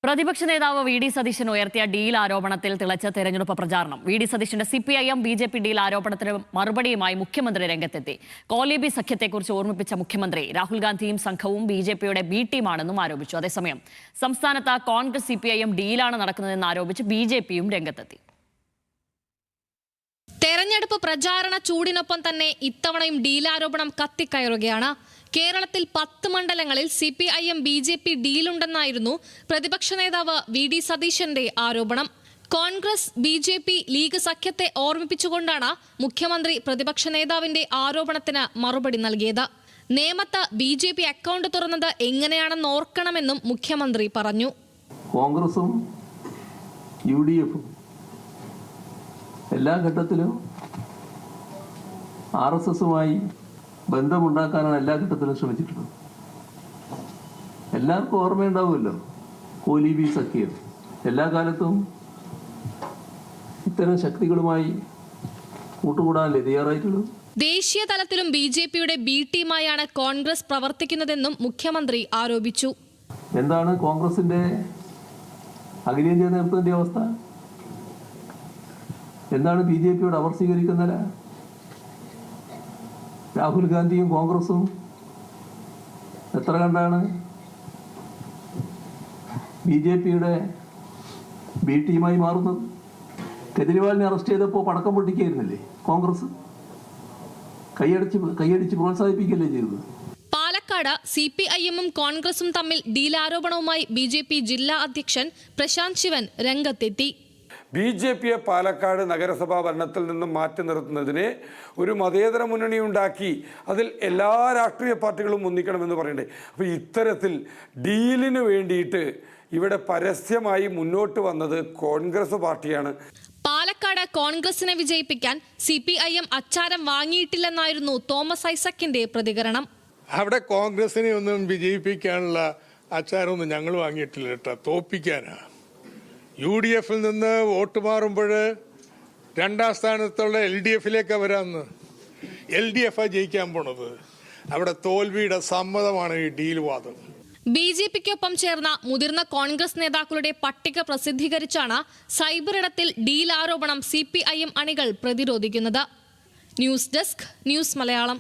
പ്രതിപക്ഷ നേതാവ് V D Satheesan ഉയർത്തിയ ഡീൽ ആരോപണത്തിൽ തിളച്ച തെരഞ്ഞെടുപ്പ് പ്രചാരണം. വി ഡി സതീശന്റെ CPIM BJP ഡീൽ ആരോപണത്തിന് മറുപടിയുമായി മുഖ്യമന്ത്രി രംഗത്തെത്തി. കോലീബി സഖ്യത്തെക്കുറിച്ച് ഓർമ്മിപ്പിച്ച മുഖ്യമന്ത്രി രാഹുൽ ഗാന്ധിയും സംഘവും BJPയുടെ ബി ടീമാണെന്നും ആരോപിച്ചു. അതേസമയം സംസ്ഥാനത്ത് കോൺഗ്രസ് CPIM ഡീലാണ് നടക്കുന്നതെന്ന് ആരോപിച്ച് BJPയും രംഗത്തെത്തി. തെരഞ്ഞെടുപ്പ് പ്രചാരണ ചൂടിനൊപ്പം തന്നെ ഇത്തവണയും ഡീലാരോപണം കത്തിക്കയറുകയാണ്. കേരളത്തിൽ 10 മണ്ഡലങ്ങളിൽ CPIM BJP ഡീലുണ്ടെന്നായിരുന്നു പ്രതിപക്ഷ നേതാവ് വി ഡി സതീശന്റെ ആരോപണം. കോൺഗ്രസ് BJP ലീഗ് സഖ്യത്തെ ഓർമ്മിപ്പിച്ചുകൊണ്ടാണ് മുഖ്യമന്ത്രി പ്രതിപക്ഷ നേതാവിന്റെ ആരോപണത്തിന് മറുപടി നൽകിയത്. നേമത്ത് BJP അക്കൗണ്ട് തുറന്നത് എങ്ങനെയാണെന്ന് ഓർക്കണമെന്നും മുഖ്യമന്ത്രി പറഞ്ഞു. കോൺഗ്രസും UDFും എല്ലാ ഘട്ടത്തിലും RSSുമായി ബന്ധമുണ്ടാക്കാനാണ് എല്ലാ ഘട്ടത്തിലും ശ്രമിച്ചിട്ടുള്ളത്. എല്ലാവർക്കും ഓർമ്മയുണ്ടാവുമല്ലോ, കോലീബി സഖ്യം എല്ലാ കാലത്തും ഇത്തരം ശക്തികളുമായി കൂട്ടുകൂടാനല്ലേ തയ്യാറായിട്ടുള്ളത്. ദേശീയ തലത്തിലും BJPയുടെ ബി ടീമായാണ് കോൺഗ്രസ് പ്രവർത്തിക്കുന്നതെന്നും മുഖ്യമന്ത്രി ആരോപിച്ചു. എന്താണ് കോൺഗ്രസിന്റെ അഖിലേന്ത്യാ നേതൃത്വത്തിന്റെ അവസ്ഥ? എന്താണ് BJPയോട് അവർ സ്വീകരിക്കുന്ന? രാഹുൽ ഗാന്ധിയും കോൺഗ്രസും എത്ര കണ്ടാണ് BJPയുടെ ബി ടീമായി മാറുന്നത്? കേജ്രിവാളിനെ അറസ്റ്റ് ചെയ്തപ്പോൾ പടക്കം പൊട്ടിക്കായിരുന്നില്ലേ കോൺഗ്രസ്? കൈയടിച്ച് പ്രോത്സാഹിപ്പിക്കുകയല്ലേ ചെയ്തത്? പാലക്കാട് CPIMും കോൺഗ്രസും തമ്മിൽ ഡീലാരോപണവുമായി BJP ജില്ലാ അധ്യക്ഷൻ പ്രശാന്ത് ശിവൻ രംഗത്തെത്തി. BJPയെ പാലക്കാട് നഗരസഭാ ഭരണത്തിൽ നിന്നും മാറ്റി നിർത്തുന്നതിന് ഒരു മതേതര മുന്നണി ഉണ്ടാക്കി അതിൽ എല്ലാ രാഷ്ട്രീയ പാർട്ടികളും ഒന്നിക്കണമെന്ന് പറയണ്ടേ? അപ്പോൾ ഇത്തരത്തിൽ ഡീലിന് വേണ്ടിയിട്ട് ഇവിടെ പരസ്യമായി മുന്നോട്ട് വന്നത് കോൺഗ്രസ് പാർട്ടിയാണ്. പാലക്കാട് കോൺഗ്രസിനെ വിജയിപ്പിക്കാൻ CPIM അച്ചാരം വാങ്ങിയിട്ടില്ലെന്നായിരുന്നു തോമസ് ഐസക്കിന്റെ പ്രതികരണം. അവിടെ കോൺഗ്രസിനെ ഒന്നും വിജയിപ്പിക്കാനുള്ള അച്ചാരമൊന്നും ഞങ്ങൾ വാങ്ങിയിട്ടില്ല കേട്ടോ, തോപ്പിക്കാനാ. UDFിൽ നിന്ന് വോട്ട് മാറുമ്പോൾ 2ാം സ്ഥാനത്തുള്ള LDFിലേക്ക് വരാമെന്ന്. LDFാ ജയിക്കാൻ പോണത്. അവിടെ തോൽവിയുടെ സമ്മതമാണ് ഈ ഡീൽ വാദം. BJPക്കൊപ്പം ചേർന്ന മുതിർന്ന കോൺഗ്രസ് നേതാക്കളുടെ പട്ടിക പ്രസിദ്ധീകരിച്ചാണ് സൈബർ ഇടത്തിൽ ഡീൽ ആരോപണം CPIM അണികൾ പ്രതിരോധിക്കുന്നത്. News desk, news Malayalam.